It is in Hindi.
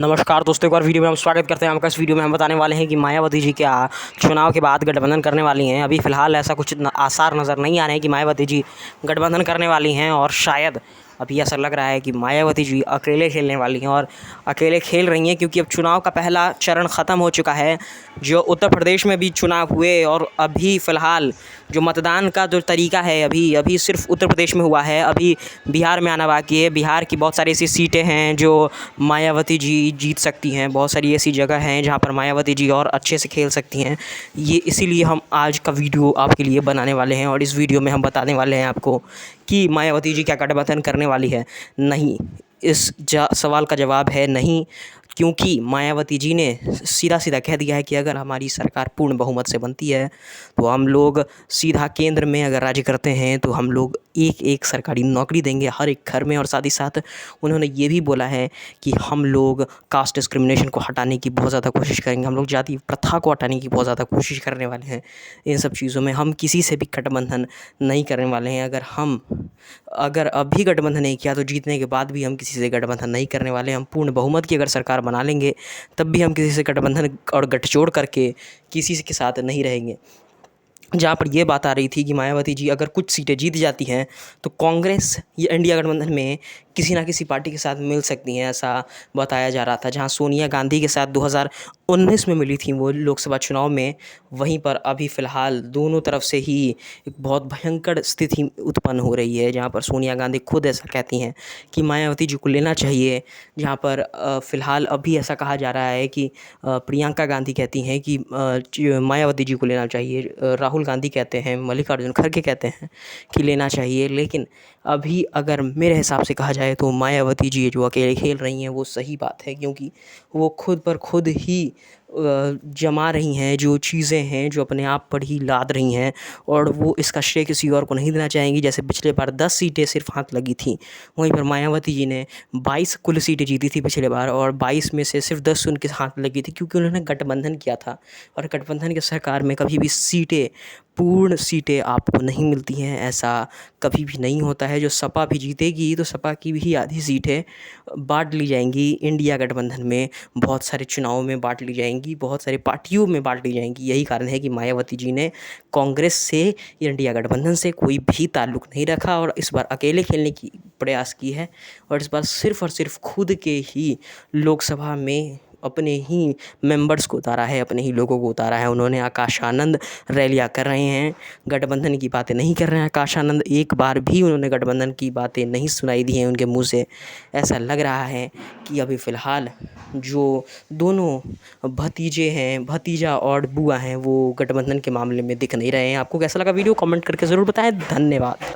नमस्कार दोस्तों, एक बार वीडियो में हम स्वागत करते हैं आपका। इस वीडियो में हम बताने वाले हैं कि मायावती जी क्या चुनाव के बाद गठबंधन करने वाली हैं। अभी फ़िलहाल ऐसा कुछ आसार नज़र नहीं आ रहे हैं कि मायावती जी गठबंधन करने वाली हैं, और शायद अभी ऐसा लग रहा है कि मायावती जी अकेले खेलने वाली हैं, और अकेले खेल रही हैं क्योंकि अब चुनाव का पहला चरण ख़त्म हो चुका है। जो उत्तर प्रदेश में भी चुनाव हुए, और अभी फ़िलहाल जो मतदान का जो तरीका है अभी सिर्फ उत्तर प्रदेश में हुआ है। अभी बिहार में आना बाकी है। बिहार की बहुत सारी ऐसी सीटें हैं जो मायावती जी जीत सकती हैं। बहुत सारी ऐसी जगह हैं जहाँ पर मायावती जी और अच्छे से खेल सकती हैं। ये इसीलिए हम आज का वीडियो आपके लिए बनाने वाले हैं, और इस वीडियो में हम बताने वाले हैं आपको कि मायावती जी क्या गठबंधन करने वाली है। नहीं, इस सवाल का जवाब है नहीं, क्योंकि मायावती जी ने सीधा सीधा कह दिया है कि अगर हमारी सरकार पूर्ण बहुमत से बनती है तो हम लोग सीधा केंद्र में अगर राज्य करते हैं तो हम लोग एक एक सरकारी नौकरी देंगे हर एक घर में। और साथ ही साथ उन्होंने ये भी बोला है कि हम लोग कास्ट डिस्क्रिमिनेशन को हटाने की बहुत ज़्यादा कोशिश करेंगे, हम लोग जाति प्रथा को हटाने की बहुत ज़्यादा कोशिश करने वाले हैं। इन सब चीज़ों में हम किसी से भी गठबंधन नहीं करने वाले हैं। अगर अभी गठबंधन नहीं किया तो जीतने के बाद भी हम किसी से गठबंधन नहीं करने वाले। हम पूर्ण बहुमत की अगर सरकार बना लेंगे तब भी हम किसी से गठबंधन और गठजोड़ करके किसी के साथ नहीं रहेंगे। जहाँ पर ये बात आ रही थी कि मायावती जी अगर कुछ सीटें जीत जाती हैं तो कांग्रेस या इंडिया गठबंधन में किसी ना किसी पार्टी के साथ मिल सकती हैं, ऐसा बताया जा रहा था। जहाँ सोनिया गांधी के साथ 2019 में मिली थी वो लोकसभा चुनाव में, वहीं पर अभी फ़िलहाल दोनों तरफ से ही एक बहुत भयंकर स्थिति उत्पन्न हो रही है, जहाँ पर सोनिया गांधी खुद ऐसा कहती हैं कि मायावती जी को लेना चाहिए। जहाँ पर फ़िलहाल अभी ऐसा कहा जा रहा है कि प्रियंका गांधी कहती हैं कि मायावती जी को लेना चाहिए। राहुल गांधी कहते हैं, मल्लिकार्जुन खड़गे कहते हैं कि लेना चाहिए। लेकिन अभी अगर मेरे हिसाब से कहा जाए तो मायावती जी जो अकेले खेल रही हैं वो सही बात है, क्योंकि वो खुद पर खुद ही जमा रही हैं जो चीज़ें हैं, जो अपने आप पर ही लाद रही हैं, और वो इसका श्रेय किसी और को नहीं देना चाहेंगी। जैसे पिछले बार 10 सीटें सिर्फ हाथ लगी थी, वहीं पर मायावती जी ने 22 कुल सीटें जीती थी पिछले बार, और 22 में से सिर्फ 10 उनके हाथ लगी थी क्योंकि उन्होंने गठबंधन किया था। और गठबंधन की सरकार में कभी भी पूर्ण सीटें आपको नहीं मिलती हैं, ऐसा कभी भी नहीं होता है। जो सपा भी जीतेगी तो सपा की भी आधी सीटें बांट ली जाएंगी इंडिया गठबंधन में, बहुत सारे चुनावों में बांट ली जाएंगी, बहुत सारी पार्टियों में बांट ली जाएंगी। यही कारण है कि मायावती जी ने कांग्रेस से, इंडिया गठबंधन से कोई भी ताल्लुक़ नहीं रखा, और इस बार अकेले खेलने की प्रयास की है, और इस बार सिर्फ और सिर्फ खुद के ही लोकसभा में अपने ही मेंबर्स को उतारा है, अपने ही लोगों को उतारा है। उन्होंने आकाश आनंद रैलियाँ कर रहे हैं, गठबंधन की बातें नहीं कर रहे हैं। आकाश आनंद एक बार भी उन्होंने गठबंधन की बातें नहीं सुनाई दी हैं उनके मुंह से। ऐसा लग रहा है कि अभी फ़िलहाल जो दोनों भतीजे हैं, भतीजा और बुआ हैं, वो गठबंधन के मामले में दिख नहीं रहे हैं। आपको कैसा लगा वीडियो कमेंट करके ज़रूर बताएं। धन्यवाद।